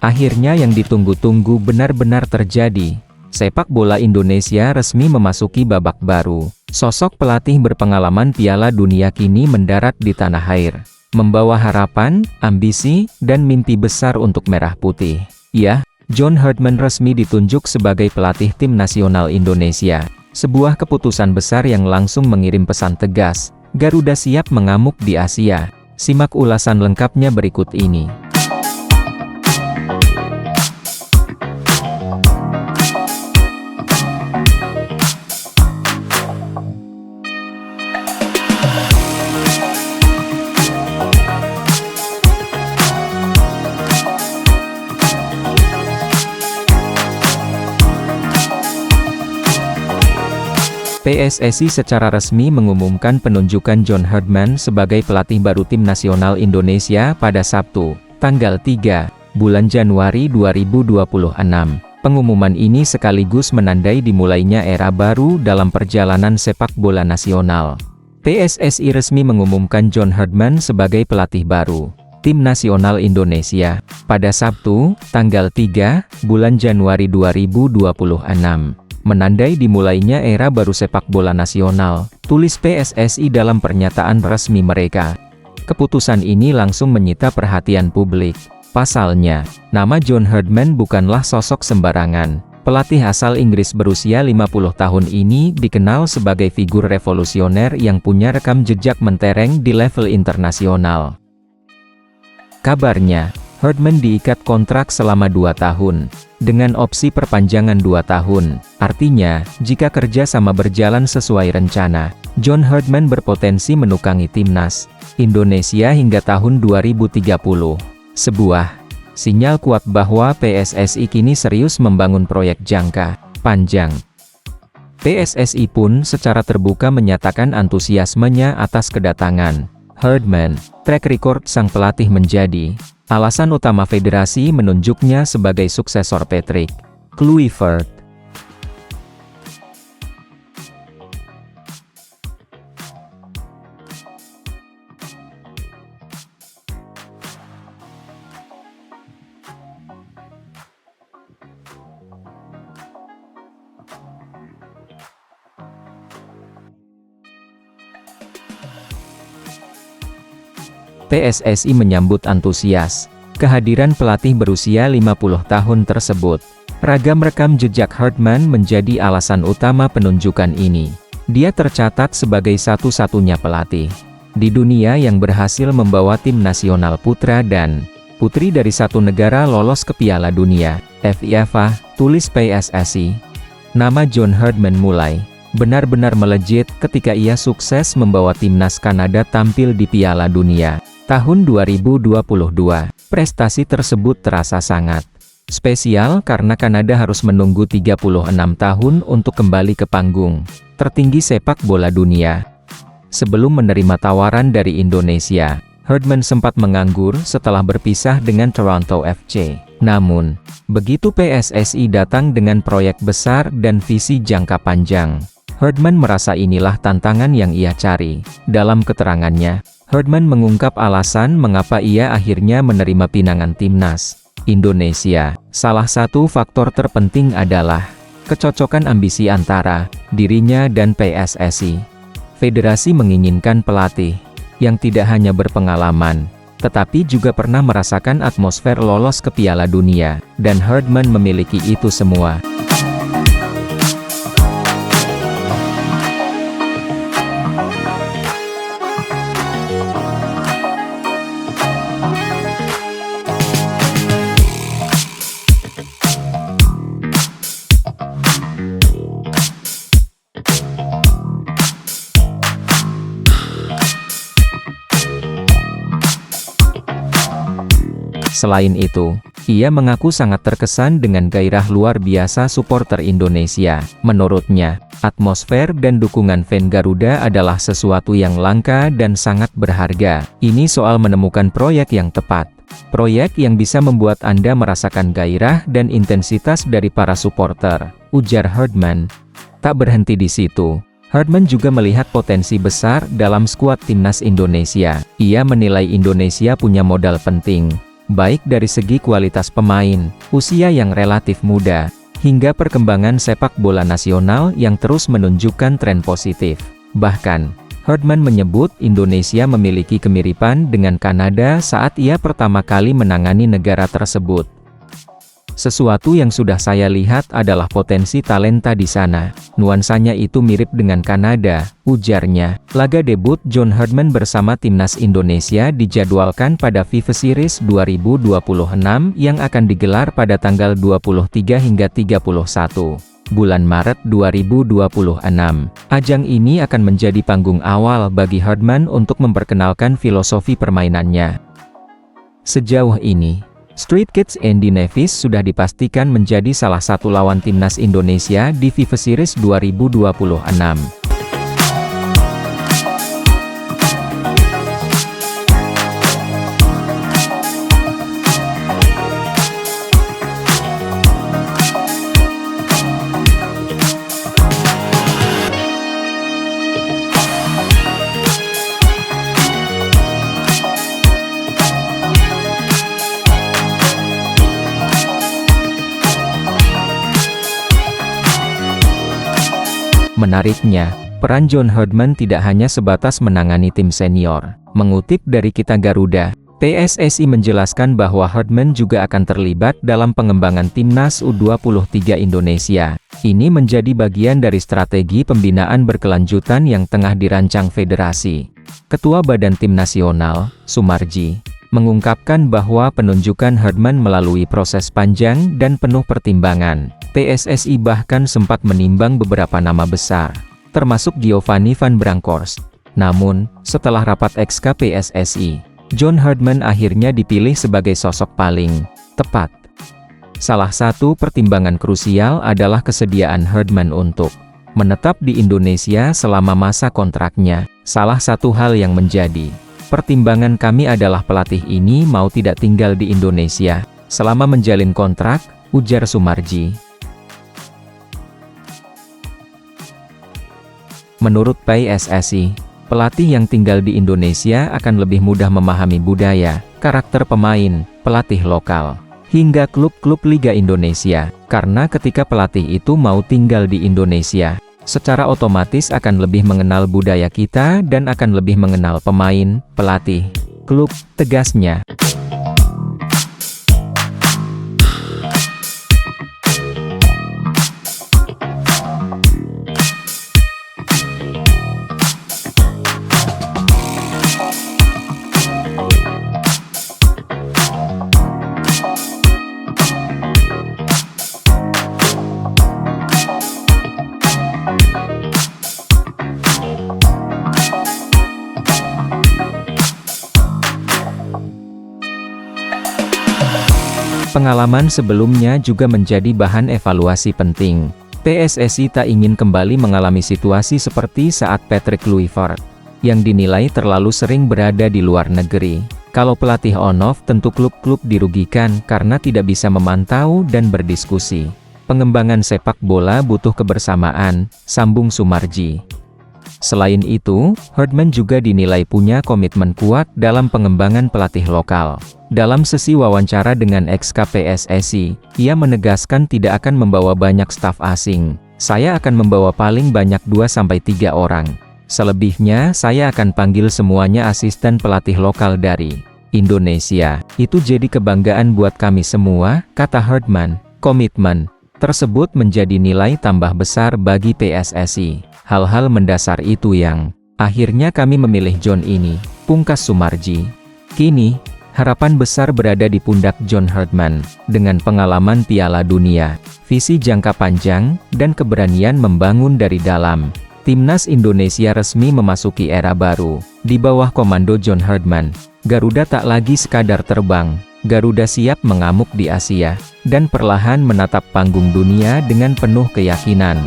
Akhirnya yang ditunggu-tunggu benar-benar terjadi. Sepak bola Indonesia resmi memasuki babak baru. Sosok pelatih berpengalaman Piala Dunia kini mendarat di tanah air, membawa harapan, ambisi, dan mimpi besar untuk Merah Putih. Ya, John Herdman resmi ditunjuk sebagai pelatih tim nasional Indonesia. Sebuah keputusan besar yang langsung mengirim pesan tegas, Garuda siap mengamuk di Asia. Simak ulasan lengkapnya berikut ini. PSSI secara resmi mengumumkan penunjukan John Herdman sebagai pelatih baru tim nasional Indonesia pada Sabtu, tanggal 3, bulan Januari 2026. Pengumuman ini sekaligus menandai dimulainya era baru dalam perjalanan sepak bola nasional. PSSI resmi mengumumkan John Herdman sebagai pelatih baru tim nasional Indonesia pada Sabtu, tanggal 3, bulan Januari 2026. Menandai dimulainya era baru sepak bola nasional, tulis PSSI dalam pernyataan resmi mereka. Keputusan ini langsung menyita perhatian publik. Pasalnya, nama John Herdman bukanlah sosok sembarangan. Pelatih asal Inggris berusia 50 tahun ini dikenal sebagai figur revolusioner yang punya rekam jejak mentereng di level internasional. Kabarnya, Herdman diikat kontrak selama 2 tahun, dengan opsi perpanjangan 2 tahun. Artinya, jika kerja sama berjalan sesuai rencana, John Herdman berpotensi menukangi timnas Indonesia hingga tahun 2030. Sebuah sinyal kuat bahwa PSSI kini serius membangun proyek jangka panjang. PSSI pun secara terbuka menyatakan antusiasmenya atas kedatangan Herdman. Track record sang pelatih menjadi alasan utama federasi menunjuknya sebagai suksesor Patrick Kluivert. PSSI menyambut antusias kehadiran pelatih berusia 50 tahun tersebut. Ragam rekam jejak Herdman menjadi alasan utama penunjukan ini. Dia tercatat sebagai satu-satunya pelatih di dunia yang berhasil membawa tim nasional putra dan putri dari satu negara lolos ke Piala Dunia, FIFA, tulis PSSI. Nama John Herdman mulai benar-benar melejit ketika ia sukses membawa timnas Kanada tampil di Piala Dunia tahun 2022. Prestasi tersebut terasa sangat spesial karena Kanada harus menunggu 36 tahun untuk kembali ke panggung tertinggi sepak bola dunia. Sebelum menerima tawaran dari Indonesia, Herdman sempat menganggur setelah berpisah dengan Toronto FC. Namun, begitu PSSI datang dengan proyek besar dan visi jangka panjang, Herdman merasa inilah tantangan yang ia cari. Dalam keterangannya, Herdman mengungkap alasan mengapa ia akhirnya menerima pinangan timnas Indonesia. Salah satu faktor terpenting adalah kecocokan ambisi antara dirinya dan PSSI. Federasi menginginkan pelatih yang tidak hanya berpengalaman, tetapi juga pernah merasakan atmosfer lolos ke Piala Dunia, dan Herdman memiliki itu semua. Selain itu, ia mengaku sangat terkesan dengan gairah luar biasa supporter Indonesia. Menurutnya, atmosfer dan dukungan fan Garuda adalah sesuatu yang langka dan sangat berharga. Ini soal menemukan proyek yang tepat. Proyek yang bisa membuat Anda merasakan gairah dan intensitas dari para supporter, ujar Herdman. Tak berhenti di situ, Herdman juga melihat potensi besar dalam skuad timnas Indonesia. Ia menilai Indonesia punya modal penting baik dari segi kualitas pemain, usia yang relatif muda, hingga perkembangan sepak bola nasional yang terus menunjukkan tren positif. Bahkan, Herdman menyebut Indonesia memiliki kemiripan dengan Kanada saat ia pertama kali menangani negara tersebut. Sesuatu yang sudah saya lihat adalah potensi talenta di sana. Nuansanya itu mirip dengan Kanada, ujarnya. Laga debut John Herdman bersama timnas Indonesia dijadwalkan pada FIFA Series 2026 yang akan digelar pada tanggal 23 hingga 31 bulan Maret 2026. Ajang ini akan menjadi panggung awal bagi Herdman untuk memperkenalkan filosofi permainannya. Sejauh ini, Street Kids Andy Nevis sudah dipastikan menjadi salah satu lawan timnas Indonesia di FIFA Series 2026. Menariknya, peran John Herdman tidak hanya sebatas menangani tim senior. Mengutip dari Kita Garuda, PSSI menjelaskan bahwa Herdman juga akan terlibat dalam pengembangan timnas U23 Indonesia. Ini menjadi bagian dari strategi pembinaan berkelanjutan yang tengah dirancang federasi. Ketua Badan Tim Nasional, Sumarji, mengungkapkan bahwa penunjukan Herdman melalui proses panjang dan penuh pertimbangan. PSSI bahkan sempat menimbang beberapa nama besar, termasuk Giovanni Van Bronckhorst. Namun, setelah rapat XK PSSI, John Herdman akhirnya dipilih sebagai sosok paling tepat. Salah satu pertimbangan krusial adalah kesediaan Herdman untuk menetap di Indonesia selama masa kontraknya. Salah satu hal yang menjadi pertimbangan kami adalah pelatih ini mau tidak tinggal di Indonesia selama menjalin kontrak, ujar Sumarji. Menurut PSSI, pelatih yang tinggal di Indonesia akan lebih mudah memahami budaya, karakter pemain, pelatih lokal, hingga klub-klub Liga Indonesia. Karena ketika pelatih itu mau tinggal di Indonesia, secara otomatis akan lebih mengenal budaya kita dan akan lebih mengenal pemain, pelatih, klub, tegasnya. Pengalaman sebelumnya juga menjadi bahan evaluasi penting. PSSI tak ingin kembali mengalami situasi seperti saat Patrick Kluivert, yang dinilai terlalu sering berada di luar negeri. Kalau pelatih on-off, tentu klub-klub dirugikan karena tidak bisa memantau dan berdiskusi. Pengembangan sepak bola butuh kebersamaan, sambung Sumarji. Selain itu, Herdman juga dinilai punya komitmen kuat dalam pengembangan pelatih lokal. Dalam sesi wawancara dengan ex-PSSI, ia menegaskan tidak akan membawa banyak staf asing. Saya akan membawa paling banyak 2-3 orang. Selebihnya saya akan panggil semuanya asisten pelatih lokal dari Indonesia. Itu jadi kebanggaan buat kami semua, kata Herdman. Komitmen tersebut menjadi nilai tambah besar bagi PSSI. Hal-hal mendasar itu yang akhirnya kami memilih John ini, pungkas Sumarji. Kini, harapan besar berada di pundak John Herdman, dengan pengalaman Piala Dunia, visi jangka panjang, dan keberanian membangun dari dalam. Timnas Indonesia resmi memasuki era baru. Di bawah komando John Herdman, Garuda tak lagi sekadar terbang. Garuda siap mengamuk di Asia, dan perlahan menatap panggung dunia dengan penuh keyakinan.